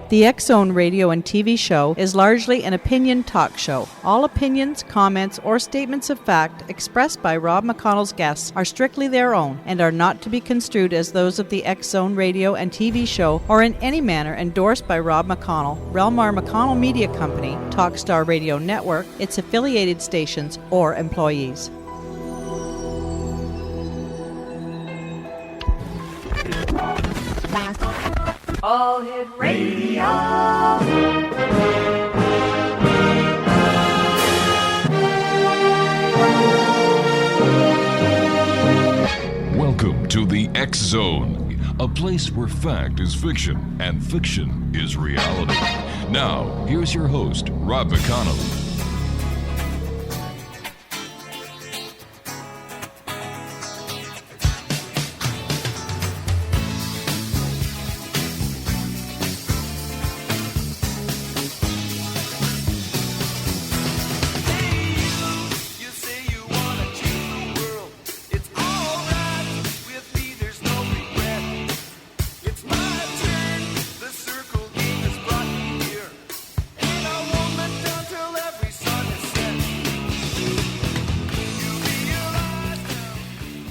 The X-Zone radio and TV show is largely an opinion talk show. All opinions, comments, or statements of fact expressed by Rob McConnell's guests are strictly their own and are not to be construed as those of the X-Zone radio and TV show or in any manner endorsed by Rob McConnell, Relmar McConnell Media Company, Talkstar Radio Network, its affiliated stations, or employees. All Hit Radio. Welcome to the X Zone, a place where fact is fiction and fiction is reality. Now, here's your host, Rob McConnell.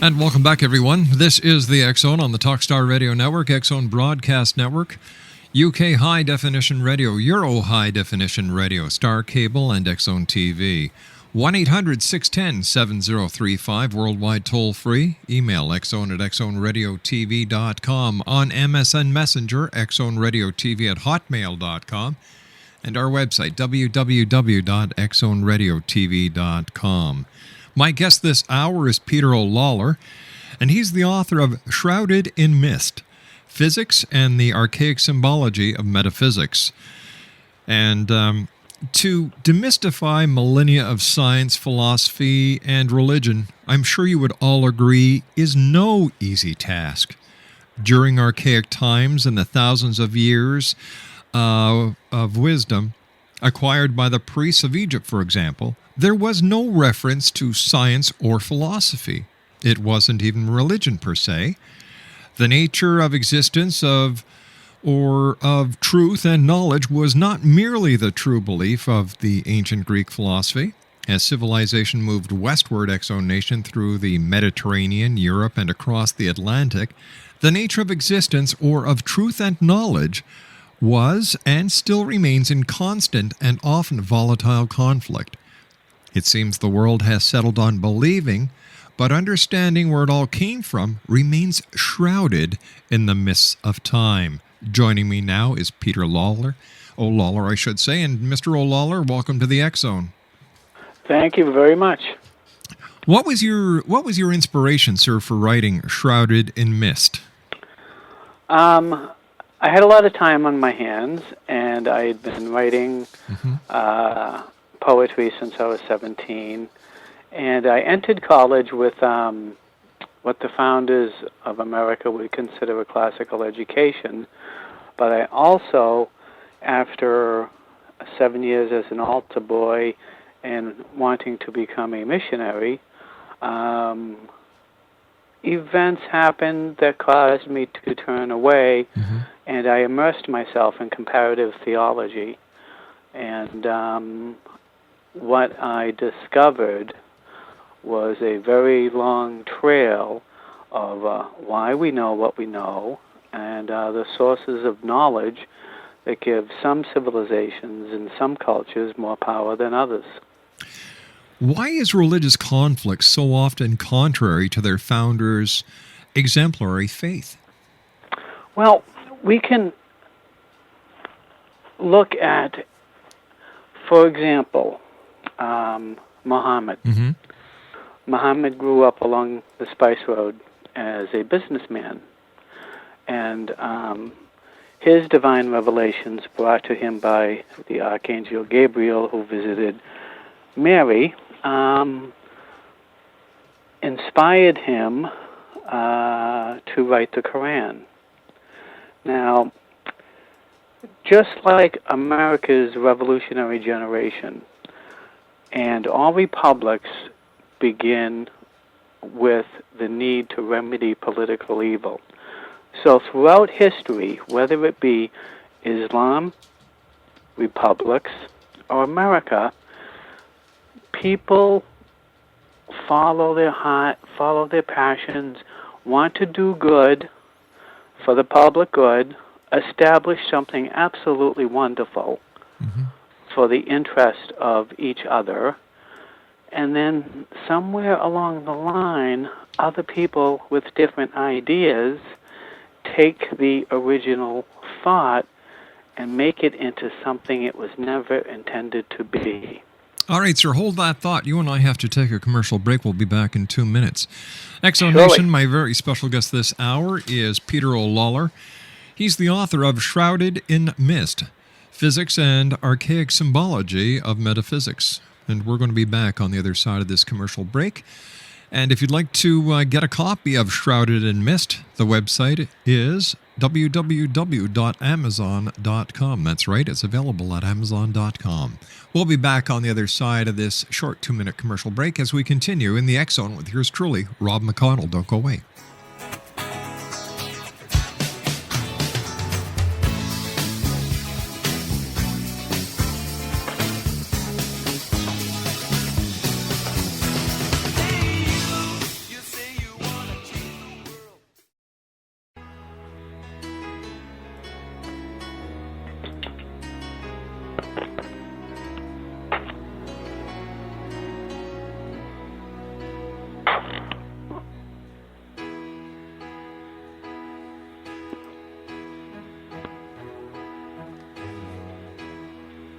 And welcome back, everyone. This is the X-Zone on the Talkstar Radio Network, X-Zone Broadcast Network, UK High Definition Radio, Euro High Definition Radio, Star Cable, and X-Zone TV. 1-800-610-7035, worldwide toll-free. Email xzone@xzoneradiotv.com. On MSN Messenger, xzoneradiotv@hotmail.com. And our website, www.xzoneradiotv.com. My guest this hour is Peter LALOR, and he's the author of Shrouded in Mist, Physics and the Archaic Symbology of Metaphysics. And to demystify millennia of science, philosophy, and religion, I'm sure you would all agree, is no easy task. During archaic times and the thousands of years of wisdom acquired by the priests of Egypt, for example, there was no reference to science or philosophy. It wasn't even religion per se. The nature of existence of truth and knowledge was not merely the true belief of the ancient Greek philosophy. As civilization moved westward, X-Zone Nation, through the Mediterranean, Europe, and across the Atlantic, the nature of existence or of truth and knowledge was and still remains in constant and often volatile conflict. It seems the world has settled on believing, but understanding where it all came from remains shrouded in the mists of time. Joining me now is Peter LALOR, LALOR, I should say, and Mr. LALOR, welcome to the X-Zone. Thank you very much. What was your inspiration, sir, for writing Shrouded in Mist? I had a lot of time on my hands, and I had been writing poetry since I was 17, and I entered college with what the founders of America would consider a classical education, but I also, after 7 years as an altar boy and wanting to become a missionary, events happened that caused me to turn away, and I immersed myself in comparative theology. And what I discovered was a very long trail of why we know what we know and the sources of knowledge that give some civilizations and some cultures more power than others. Why is religious conflict so often contrary to their founders' exemplary faith? Well, we can look at, for example, Muhammad. Muhammad grew up along the Spice Road as a businessman, and his divine revelations brought to him by the Archangel Gabriel, who visited Mary, inspired him to write the Quran. Now, just like America's revolutionary generation, and all republics begin with the need to remedy political evil. So throughout history, whether it be Islam, republics, or America, people follow their heart, follow their passions, want to do good for the public good, establish something absolutely wonderful for the interest of each other, and then somewhere along the line, other people with different ideas take the original thought and make it into something it was never intended to be. All right, sir, hold that thought. You and I have to take a commercial break. We'll be back in 2 minutes. Exo Nation, my very special guest this hour is Peter O. LALOR. He's the author of Shrouded in Mist, Physics and Archaic Symbology of Metaphysics. And we're going to be back on the other side of this commercial break. And if you'd like to get a copy of Shrouded in Mist, the website is www.amazon.com. That's right, it's available at amazon.com. We'll be back on the other side of this short 2-minute commercial break as we continue in the X Zone with yours truly, Rob McConnell. Don't go away.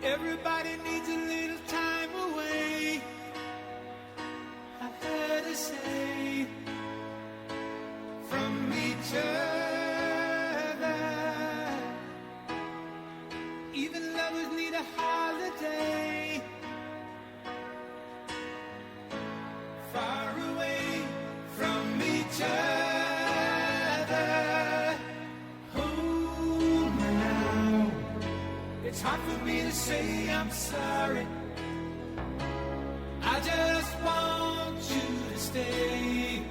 Everybody needs a little time away. I've heard her say from each other. Even lovers need a holiday. Far away from each other. Hold me now. It's hard for me to say I'm sorry. I just want you to stay.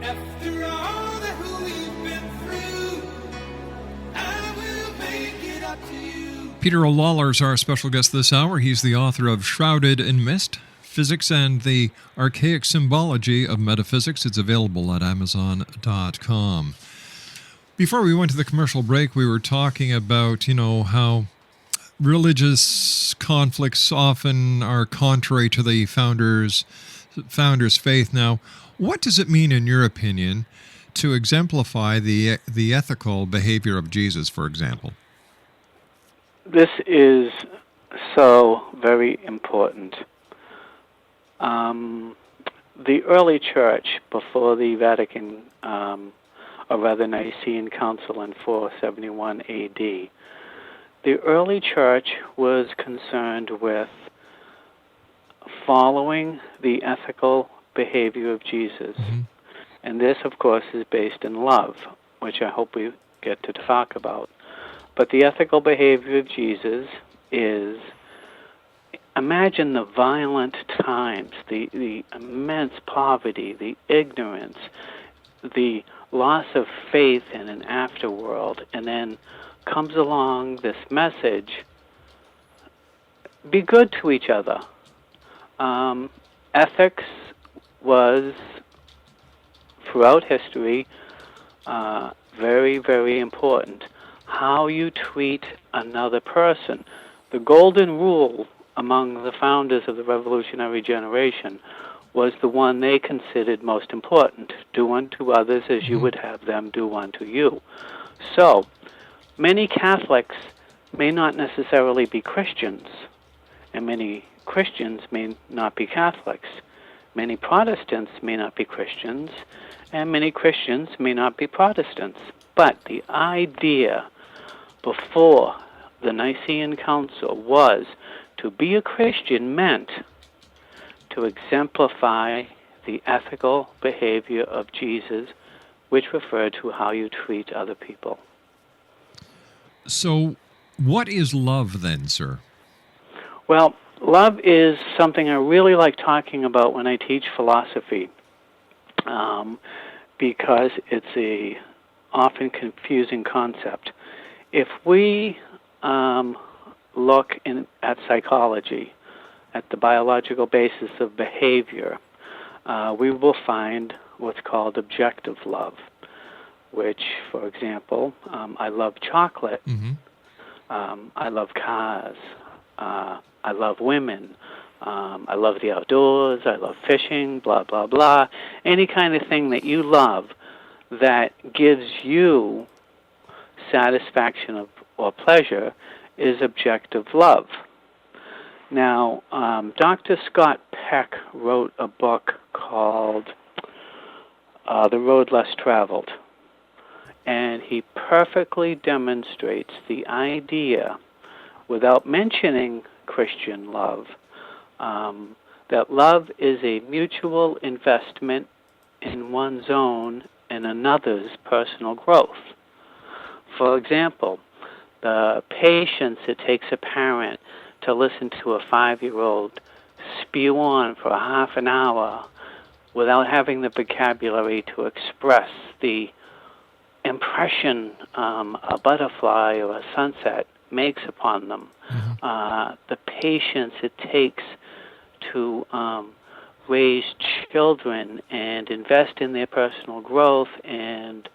After all that we've been through, I will make it up to you. Peter O. LALOR is our special guest this hour. He's the author of Shrouded in Mist, Physics and the Archaic Symbology of Metaphysics. It's available at amazon.com. Before we went to the commercial break, we were talking about, how religious conflicts often are contrary to the founder's faith. Now, what does it mean, in your opinion, to exemplify the ethical behavior of Jesus, for example? This is so very important. The early church, before the Vatican, or rather Nicene Council in 471 A.D., the early church was concerned with following the ethical behavior of Jesus. And this, of course, is based in love, which I hope we get to talk about. But the ethical behavior of Jesus is, imagine the violent times, the immense poverty, the ignorance, the loss of faith in an afterworld, and then comes along this message, be good to each other. Ethics was, throughout history, very, very important. How you treat another person. The golden rule among the founders of the revolutionary generation was the one they considered most important. Do unto others as you would have them do unto you. So, many Catholics may not necessarily be Christians, and many Christians may not be Catholics. Many Protestants may not be Christians, and many Christians may not be Protestants. But the idea before the Nicene Council was to be a Christian meant to exemplify the ethical behavior of Jesus, which referred to how you treat other people. So, what is love then, sir? Well, love is something I really like talking about when I teach philosophy, because it's a often confusing concept. If we look at psychology, at the biological basis of behavior, we will find what's called objective love, which, for example, I love chocolate, I love cars, I love women, I love the outdoors, I love fishing, blah, blah, blah. Any kind of thing that you love that gives you satisfaction or pleasure is objective love. Now, Dr. Scott Peck wrote a book called The Road Less Traveled, and he perfectly demonstrates the idea, without mentioning Christian love, that love is a mutual investment in one's own and another's personal growth. For example, the patience it takes a parent to listen to a 5-year-old spew on for a half an hour without having the vocabulary to express the impression a butterfly or a sunset makes upon them. The patience it takes to raise children and invest in their personal growth and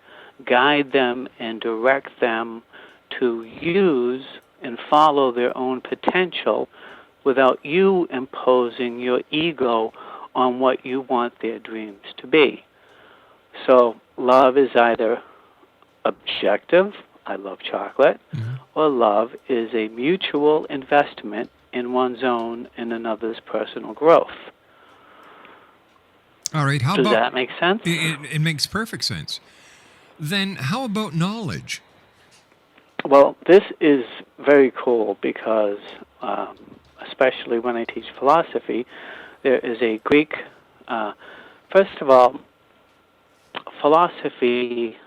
guide them and direct them to use and follow their own potential without you imposing your ego on what you want their dreams to be. So love is either objective, I love chocolate, or love is a mutual investment in one's own and another's personal growth. All right. Does that make sense? It makes perfect sense. Then how about knowledge? Well, this is very cool because, especially when I teach philosophy, there is a Greek, first of all, philosophy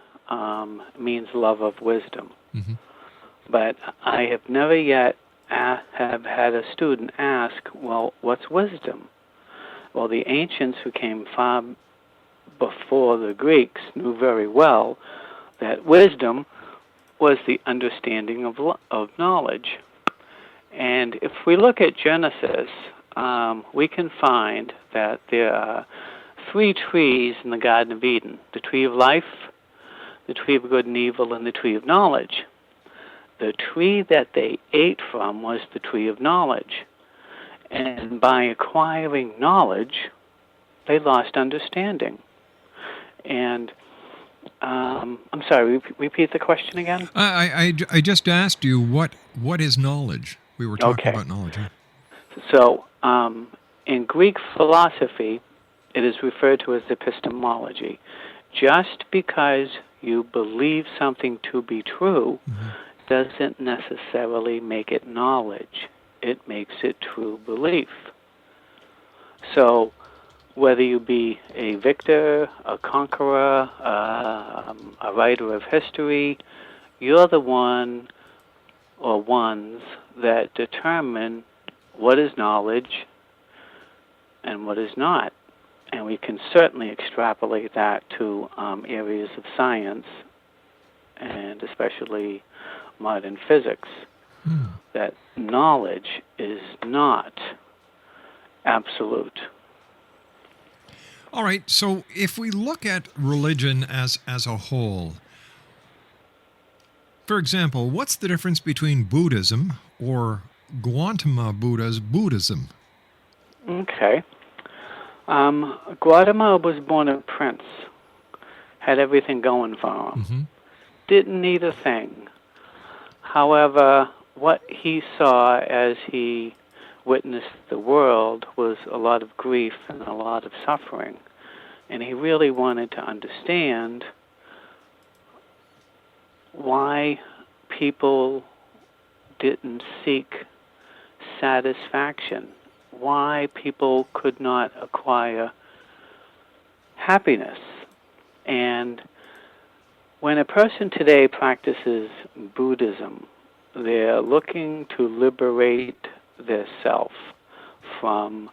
means love of wisdom. But I have never yet have had a student ask, well, what's wisdom? Well, the ancients who came far before the Greeks knew very well that wisdom was the understanding of knowledge. And if we look at Genesis, we can find that there are 3 trees in the Garden of Eden: the tree of life, the tree of good and evil, and the tree of knowledge. The tree that they ate from was the tree of knowledge. And by acquiring knowledge, they lost understanding. And I'm sorry, repeat the question again? I just asked you what is knowledge? We were talking about knowledge. Huh? So in Greek philosophy, it is referred to as epistemology. Just because you believe something to be true doesn't necessarily make it knowledge. It makes it true belief. So whether you be a victor, a conqueror, a writer of history, you're the one or ones that determine what is knowledge and what is not. And we can certainly extrapolate that to areas of science, and especially modern physics, that knowledge is not absolute. All right, so if we look at religion as a whole, for example, what's the difference between Buddhism or Gautama Buddha's Buddhism? Okay. Gautama was born a prince, had everything going for him, didn't need a thing. However, what he saw as he witnessed the world was a lot of grief and a lot of suffering. And he really wanted to understand why people didn't seek satisfaction, why people could not acquire happiness. And when a person today practices Buddhism, they're looking to liberate their self from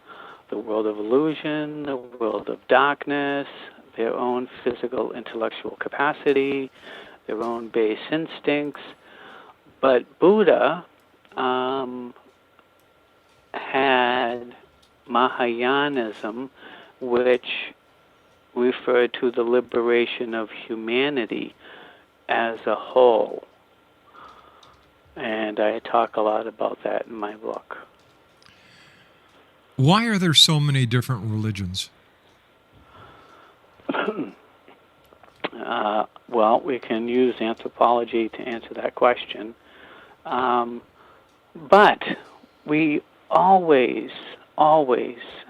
the world of illusion, the world of darkness, their own physical, intellectual capacity, their own base instincts. But Buddha had Mahayanism, which referred to the liberation of humanity as a whole. And I talk a lot about that in my book. Why are there so many different religions? Well, we can use anthropology to answer that question. But we always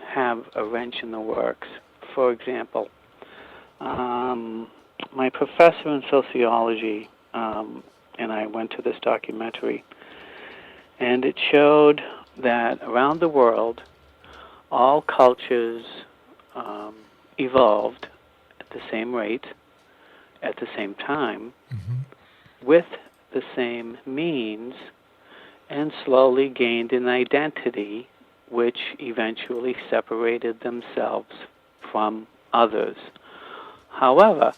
have a wrench in the works. For example, my professor in sociology, and I went to this documentary, and it showed that around the world, all cultures evolved at the same rate, at the same time, with the same means, and slowly gained an identity which eventually separated themselves from others. However,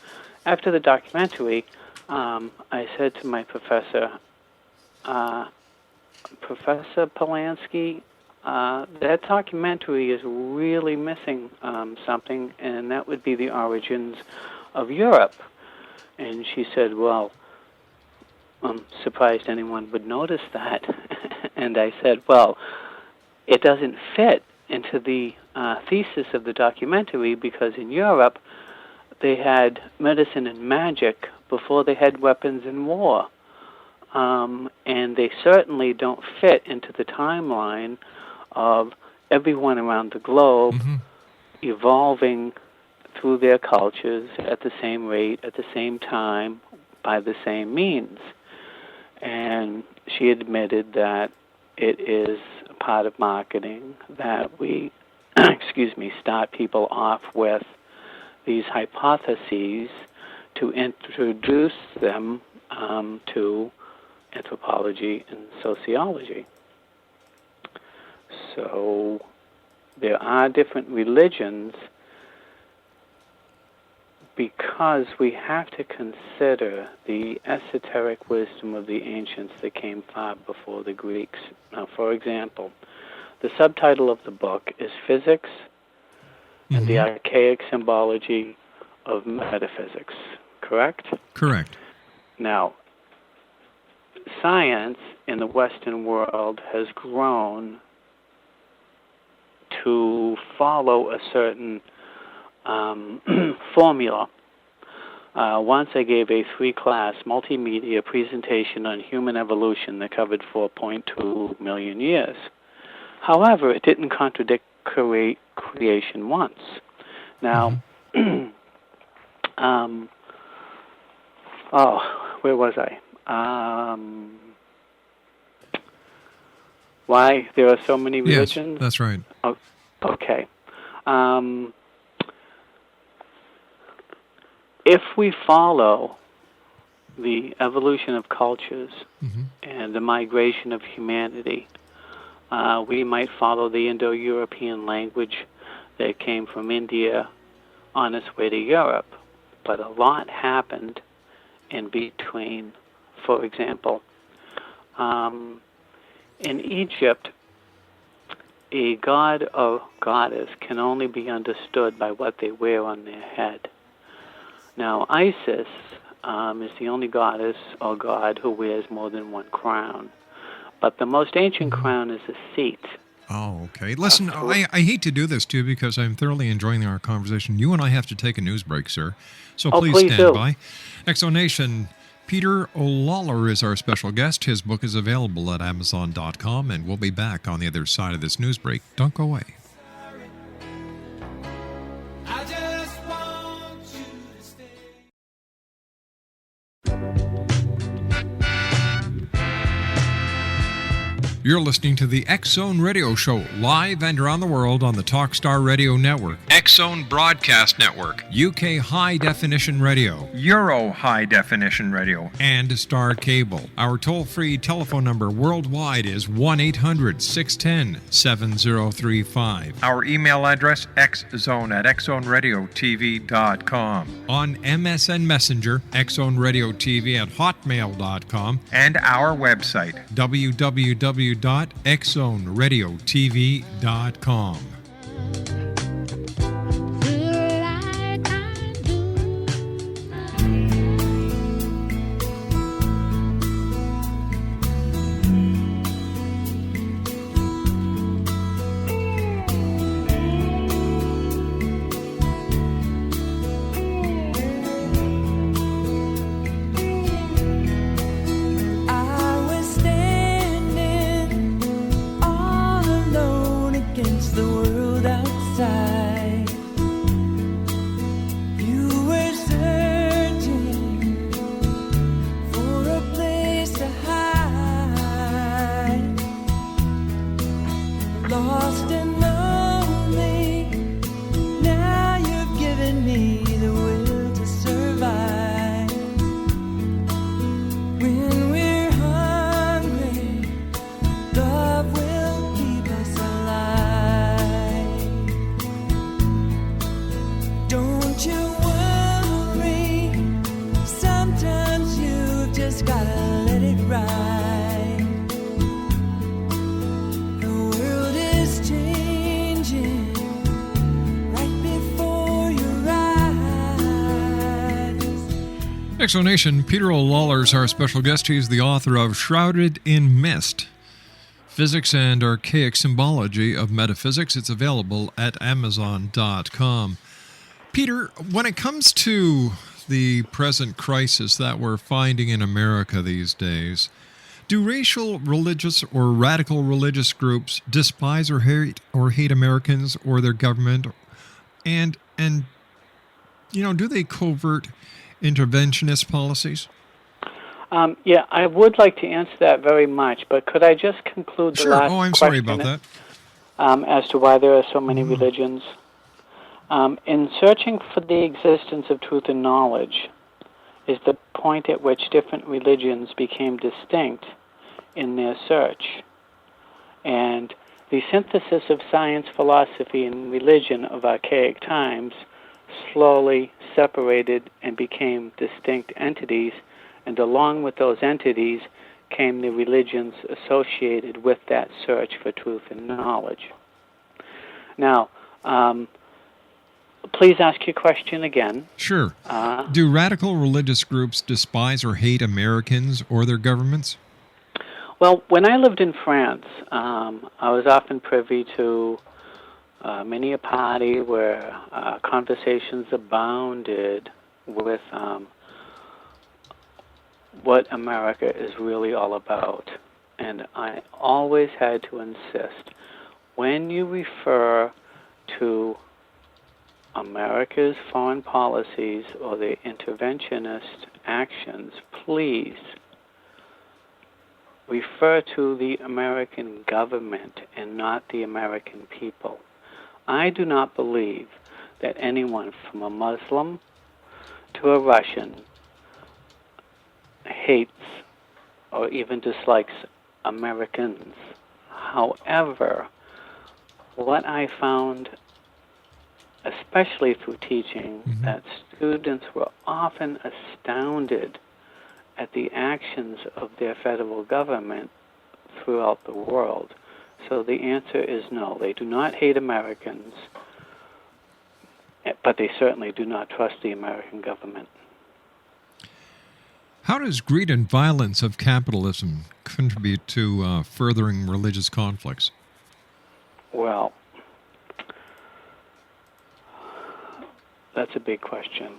after the documentary, I said to my professor, Professor Polanski, that documentary is really missing something, and that would be the origins of Europe. And she said, well, I'm surprised anyone would notice that. And I said, well, it doesn't fit into the thesis of the documentary, because in Europe they had medicine and magic before they had weapons and war. And they certainly don't fit into the timeline of everyone around the globe evolving through their cultures at the same rate, at the same time, by the same means. And she admitted that it is a part of marketing that we, start people off with these hypotheses to introduce them to anthropology and sociology. So there are different religions because we have to consider the esoteric wisdom of the ancients that came far before the Greeks. Now, for example, the subtitle of the book is Physics and the Archaic Symbology of Metaphysics, correct? Correct. Now, science in the Western world has grown to follow a certain formula. Once I gave a 3-class multimedia presentation on human evolution that covered 4.2 million years. However, it didn't contradict creation once. Now, where was I? Why there are so many religions? Yes, that's right. Oh, okay. If we follow the evolution of cultures and the migration of humanity, we might follow the Indo-European language that came from India on its way to Europe. But a lot happened in between. For example, in Egypt, a god or goddess can only be understood by what they wear on their head. Now, Isis is the only goddess or god who wears more than one crown. But the most ancient crown is a seat. Oh, okay. Listen, I hate to do this to you because I'm thoroughly enjoying our conversation. You and I have to take a news break, sir. So please stand do. by. Exonation, Peter LALOR is our special guest. His book is available at Amazon.com, and we'll be back on the other side of this news break. Don't go away. I just want you to stay. You're listening to the X Zone Radio Show, live and around the world on the Talkstar Radio Network, X Zone Broadcast Network, UK High Definition Radio, Euro High Definition Radio, and Star Cable. Our toll-free telephone number worldwide is 1-800-610-7035. Our email address, xzone@xzoneradiotv.com. On MSN Messenger, xzoneradiotv@hotmail.com, and our website, www.xzoneradiotv.com. Nation, Peter O. LALOR is our special guest. He's the author of Shrouded in Mist, Physics and Archaic Symbology of Metaphysics. It's available at Amazon.com. Peter, when it comes to the present crisis that we're finding in America these days, do racial, religious, or radical religious groups despise or hate Americans or their government? And do they covert interventionist policies? Yeah, I would like to answer that very much, but could I just conclude the last question? I'm sorry about that. As to why there are so many religions. In searching for the existence of truth and knowledge is the point at which different religions became distinct in their search. And the synthesis of science, philosophy, and religion of archaic times slowly separated and became distinct entities, and along with those entities came the religions associated with that search for truth and knowledge. Now, please ask your question again. Sure. Do radical religious groups despise or hate Americans or their governments? Well, when I lived in France, I was often privy to many a party where conversations abounded with what America is really all about. And I always had to insist, when you refer to America's foreign policies or the interventionist actions, please refer to the American government and not the American people. I do not believe that anyone from a Muslim to a Russian hates or even dislikes Americans. However, what I found, especially through teaching, that students were often astounded at the actions of their federal government throughout the world. So the answer is no. They do not hate Americans, but they certainly do not trust the American government. How does greed and violence of capitalism contribute to furthering religious conflicts? Well, that's a big question.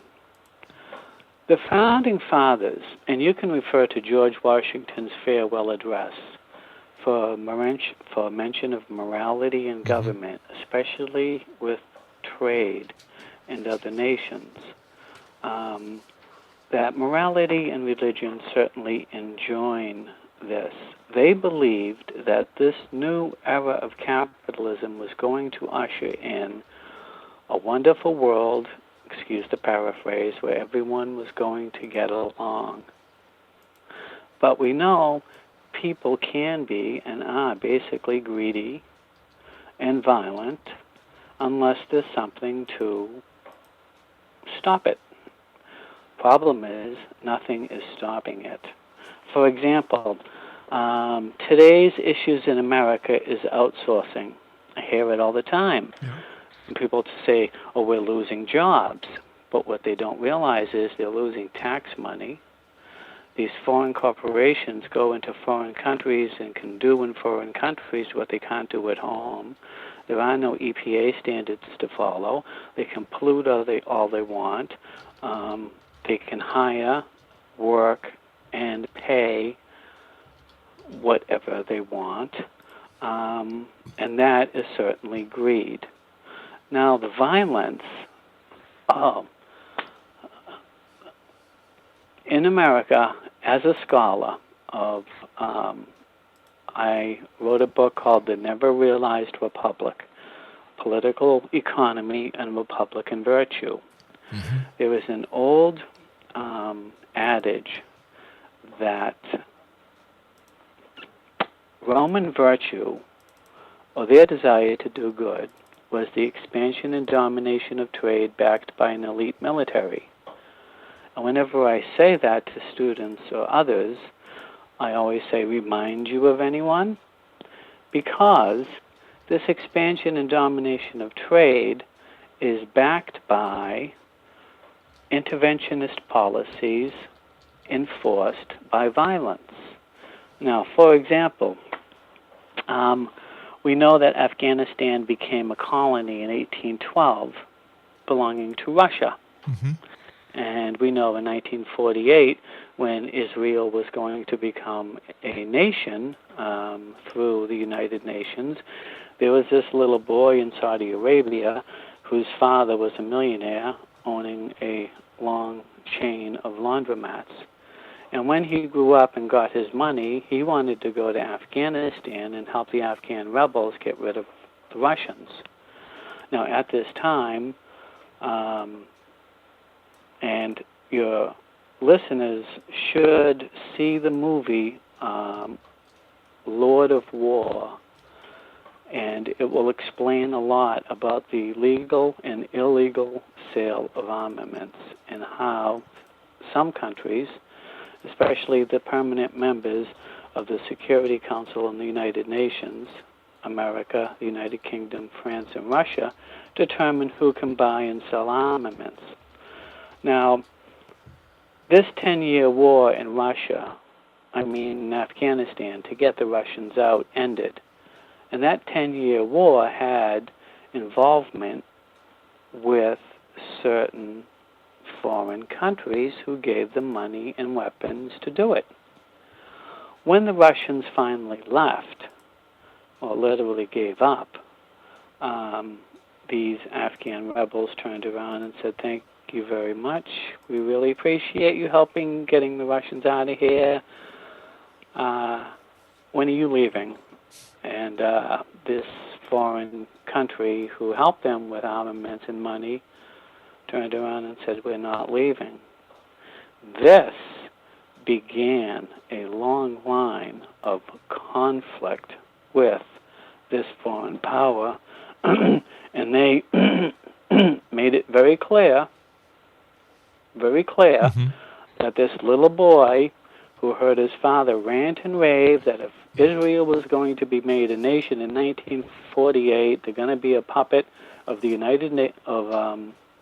The Founding Fathers, and you can refer to George Washington's farewell address for mention of morality in government, especially with trade and other nations, that morality and religion certainly enjoin this. they believed that this new era of capitalism was going to usher in a wonderful world, excuse the paraphrase, where everyone was going to get along. But we know people can be and are basically greedy and violent unless there's something to stop it. Problem is, nothing is stopping it. For example, today's issues in America is outsourcing. I hear it all the time. Yeah. And people say, oh, we're losing jobs. But what they don't realize is they're losing tax money. These foreign corporations go into foreign countries and can do in foreign countries what they can't do at home. There are no EPA standards to follow. They can pollute all they want. They can hire, work, and pay whatever they want. And that is certainly greed. Now, the violence, in America, as a scholar of, I wrote a book called The Never Realized Republic, Political Economy and Republican Virtue. Mm-hmm. There is an old adage that Roman virtue, or their desire to do good, was the expansion and domination of trade backed by an elite military. And whenever I say that to students or others, I always say, remind you of anyone? Because this expansion and domination of trade is backed by interventionist policies enforced by violence. Now, for example, we know that Afghanistan became a colony in 1812 belonging to Russia. Mm-hmm. And we know in 1948, when Israel was going to become a nation through the United Nations, there was this little boy in Saudi Arabia whose father was a millionaire owning a long chain of laundromats. And when he grew up and got his money, he wanted to go to Afghanistan and help the Afghan rebels get rid of the Russians. Now, at this time, and your listeners should see the movie Lord of War, and it will explain a lot about the legal and illegal sale of armaments and how some countries, especially the permanent members of the Security Council and the United Nations, America, the United Kingdom, France, and Russia, determine who can buy and sell armaments. Now, this 10-year war in in Afghanistan, to get the Russians out, ended. And that 10-year war had involvement with certain foreign countries who gave them money and weapons to do it. When the Russians finally left, or literally gave up, these Afghan rebels turned around and said, thank you very much. We really appreciate you helping getting the Russians out of here. When are you leaving? And this foreign country who helped them with armaments and money turned around and said, we're not leaving. This began a long line of conflict with this foreign power, and they made it very clear mm-hmm. that this little boy who heard his father rant and rave that if Israel was going to be made a nation in 1948, they're going to be a puppet of the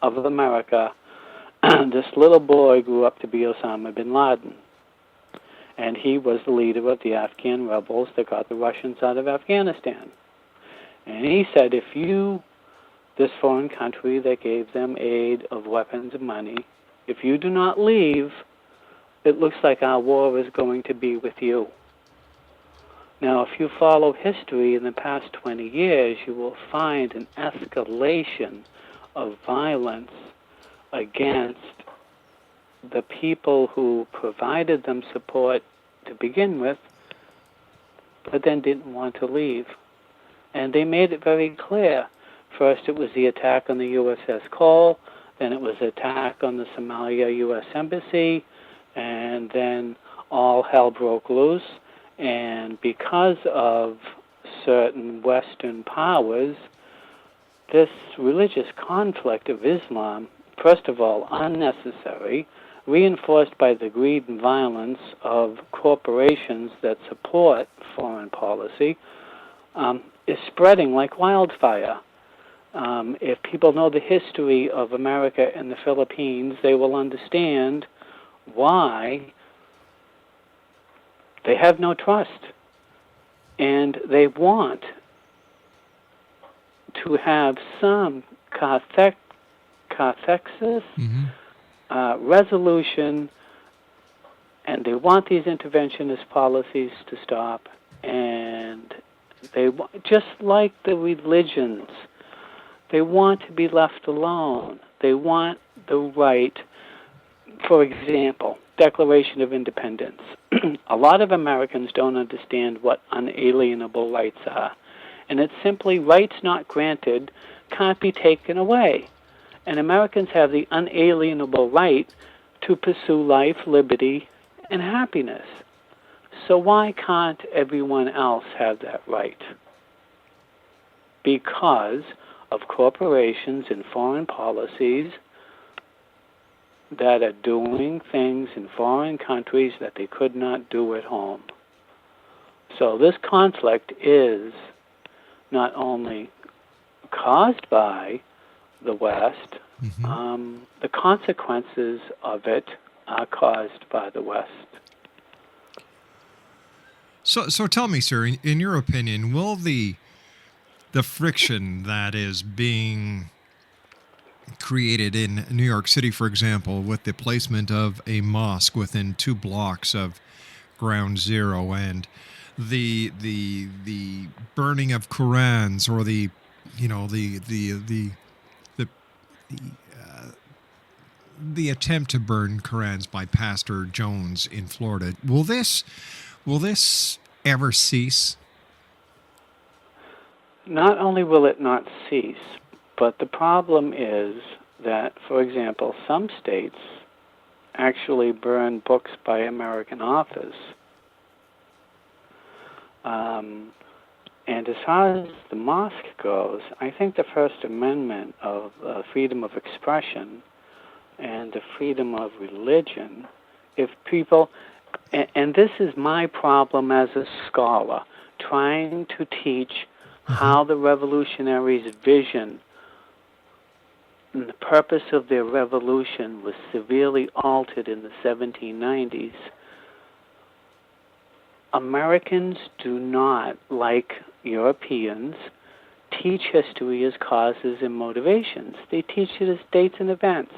of America, this little boy grew up to be Osama bin Laden. And he was the leader of the Afghan rebels that got the Russians out of Afghanistan. And he said, if you, this foreign country that gave them aid of weapons and money, if you do not leave, it looks like our war is going to be with you. Now, if you follow history in the past 20 years, you will find an escalation of violence against the people who provided them support to begin with, but then didn't want to leave. And they made it very clear. First it was the attack on the USS Cole, then it was the attack on the Somalia U.S. Embassy, and then all hell broke loose. And because of certain Western powers, this religious conflict of Islam, first of all, unnecessary, reinforced by the greed and violence of corporations that support foreign policy, is spreading like wildfire. If people know the history of America and the Philippines, they will understand why they have no trust. And they want to have some cathexis, resolution, and they want these interventionist policies to stop. And they, just like the religions, they want to be left alone. They want the right, for example, Declaration of Independence. A lot of Americans don't understand what unalienable rights are. And it's simply rights not granted can't be taken away. And Americans have the unalienable right to pursue life, liberty, and happiness. So why can't everyone else have that right? Because of corporations and foreign policies that are doing things in foreign countries that they could not do at home. So this conflict is not only caused by the West, the consequences of it are caused by the West. So tell me, sir, in your opinion, will the friction that is being created in New York City, for example, with the placement of a mosque within 2 blocks of Ground Zero, and the burning of Qurans, or the attempt to burn Qurans by Pastor Jones in Florida, will this ever cease? Not only will it not cease, but the problem is that, for example, some states actually burn books by American authors. And as far as the mosque goes, I think the First Amendment of freedom of expression and the freedom of religion, if people, and this is my problem as a scholar, trying to teach how the revolutionaries' vision and the purpose of their revolution was severely altered in the 1790s. Americans do not, like Europeans, teach history as causes and motivations. They teach it as dates and events.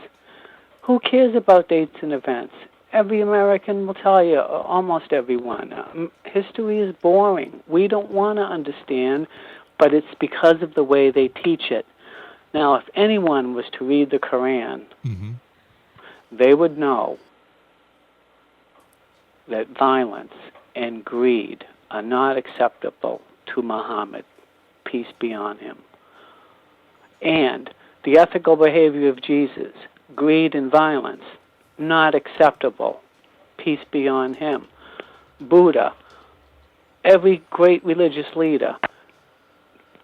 Who cares about dates and events? Every American will tell you, almost everyone, history is boring. We don't want to understand, but it's because of the way they teach it. Now, if anyone was to read the Quran, they would know that violence and greed are not acceptable to Muhammad, peace be on him. And the ethical behavior of Jesus, greed and violence, not acceptable, peace be on him. Buddha, every great religious leader,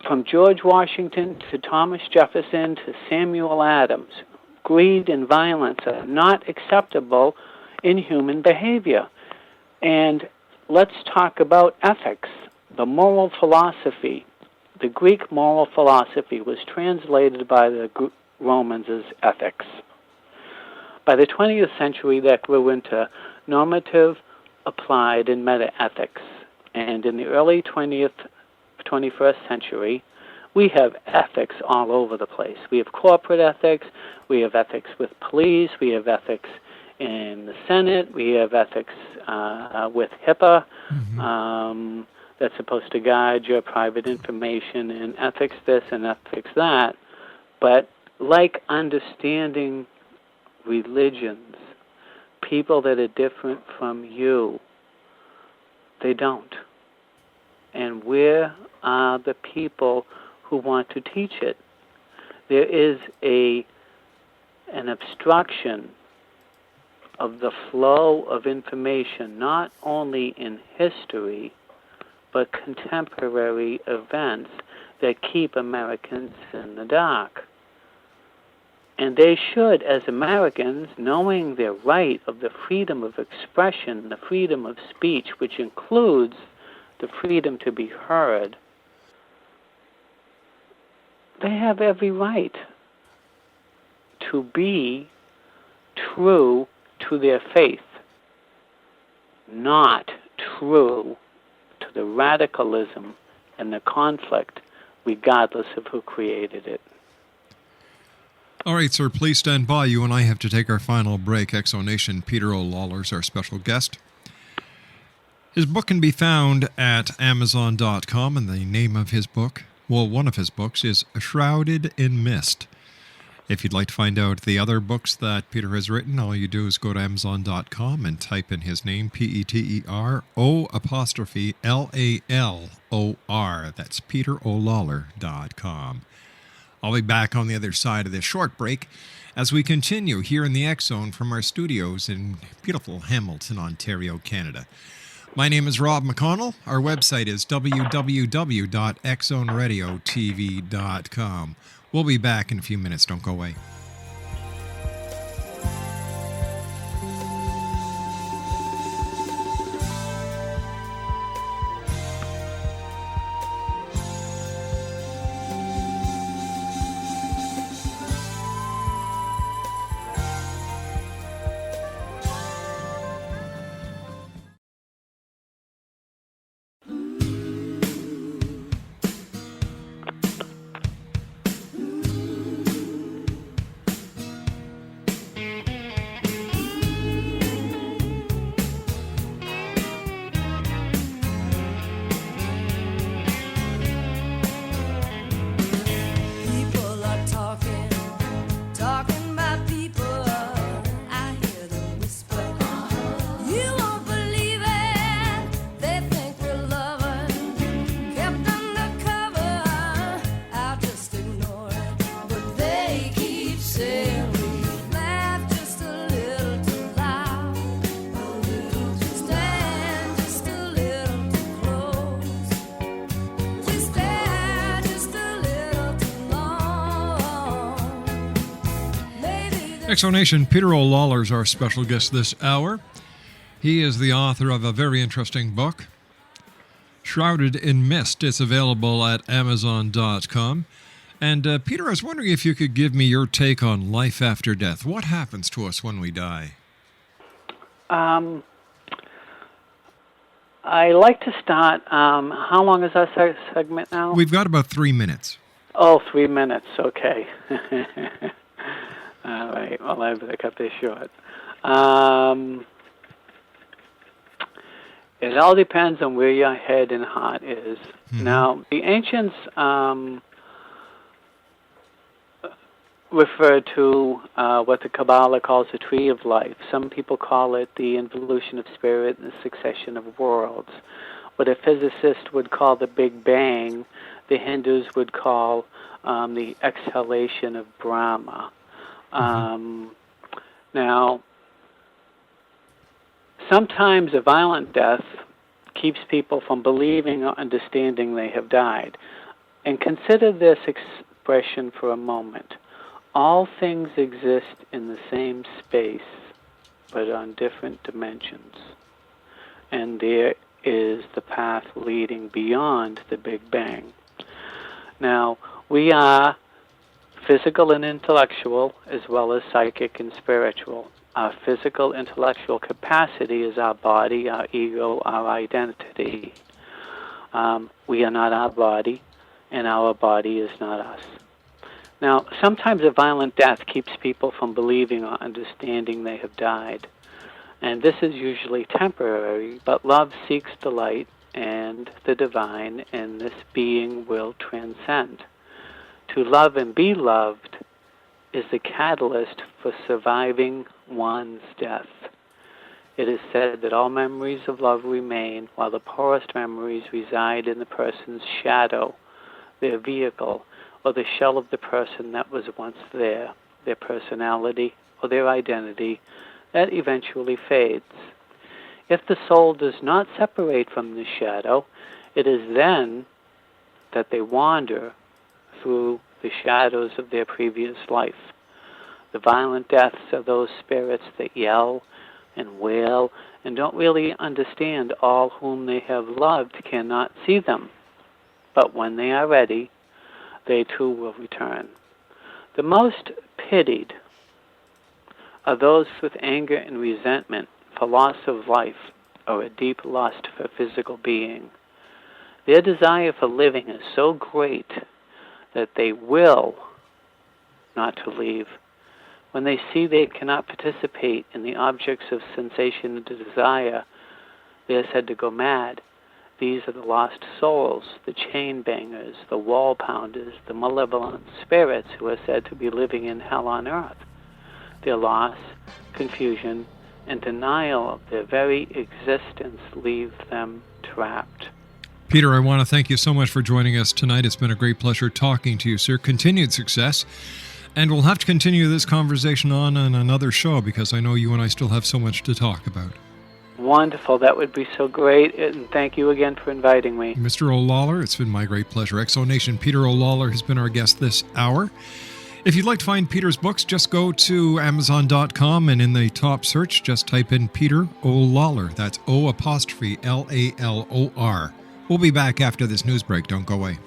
from George Washington to Thomas Jefferson to Samuel Adams, greed and violence are not acceptable in human behavior. And let's talk about ethics, the moral philosophy. The Greek moral philosophy was translated by the Romans as ethics. By the 20th century, that grew into normative, applied, and meta-ethics. And in the early 21st century, we have ethics all over the place. We have corporate ethics, we have ethics with police, we have ethics in the Senate, we have ethics with HIPAA, that's supposed to guide your private information, and ethics this and ethics that. But like understanding religions, people that are different from you, they don't. and where are the people who want to teach it? There is an obstruction of the flow of information, not only in history, but contemporary events that keep Americans in the dark. And they should, as Americans, knowing their right of the freedom of expression, the freedom of speech, which includes the freedom to be heard, they have every right to be true to their faith, not true to the radicalism and the conflict, regardless of who created it. All right, sir, please stand by. You and I have to take our final break. Exonation, Peter O. LALOR is our special guest. His book can be found at Amazon.com, and the name of his book, well, one of his books, is Shrouded in Mist. If you'd like to find out the other books that Peter has written, all you do is go to Amazon.com and type in his name, PeteroLalor. That's PeteroLalor.com. I'll be back on the other side of this short break as we continue here in the X Zone from our studios in beautiful Hamilton, Ontario, Canada. My name is Rob McConnell. Our website is www.xzoneradiotv.com. We'll be back in a few minutes. Don't go away. Exonation, Peter O. LALOR is our special guest this hour. He is the author of a very interesting book, Shrouded in Mist. It's available at Amazon.com. And Peter, I was wondering if you could give me your take on life after death. What happens to us when we die? I like to start. How long is our segment now? We've got about 3 minutes. Oh, 3 minutes. Okay. All right. Well, I better cut this short. It all depends on where your head and heart is. Mm-hmm. Now, the ancients refer to what the Kabbalah calls the tree of life. Some people call it the involution of spirit and the succession of worlds. What a physicist would call the Big Bang, the Hindus would call the exhalation of Brahma. Now, sometimes a violent death keeps people from believing or understanding they have died. And consider this expression for a moment. All things exist in the same space, but on different dimensions. And there is the path leading beyond the Big Bang. Now, we are physical and intellectual, as well as psychic and spiritual. Our physical, intellectual capacity is our body, our ego, our identity. We are not our body, and our body is not us. Now, sometimes a violent death keeps people from believing or understanding they have died. And this is usually temporary, but love seeks the light and the divine, and this being will transcend. To love and be loved is the catalyst for surviving one's death. It is said that all memories of love remain, while the poorest memories reside in the person's shadow, their vehicle, or the shell of the person that was once there, their personality or their identity that eventually fades. If the soul does not separate from the shadow, it is then that they wander through the shadows of their previous life. The violent deaths are those spirits that yell and wail and don't really understand all whom they have loved cannot see them. But when they are ready, they too will return. The most pitied are those with anger and resentment for loss of life or a deep lust for physical being. Their desire for living is so great that they will not to leave. When they see they cannot participate in the objects of sensation and desire, they are said to go mad. These are the lost souls, the chain bangers, the wall pounders, the malevolent spirits who are said to be living in hell on earth. Their loss, confusion, and denial of their very existence leave them trapped. Peter, I want to thank you so much for joining us tonight. It's been a great pleasure talking to you, sir. Continued success. And we'll have to continue this conversation on another show because I know you and I still have so much to talk about. Wonderful. That would be so great. And thank you again for inviting me. Mr. LALOR, it's been my great pleasure. Exonation Peter LALOR has been our guest this hour. If you'd like to find Peter's books, just go to Amazon.com and in the top search, just type in Peter LALOR. That's O''LALOR. We'll be back after this news break. Don't go away.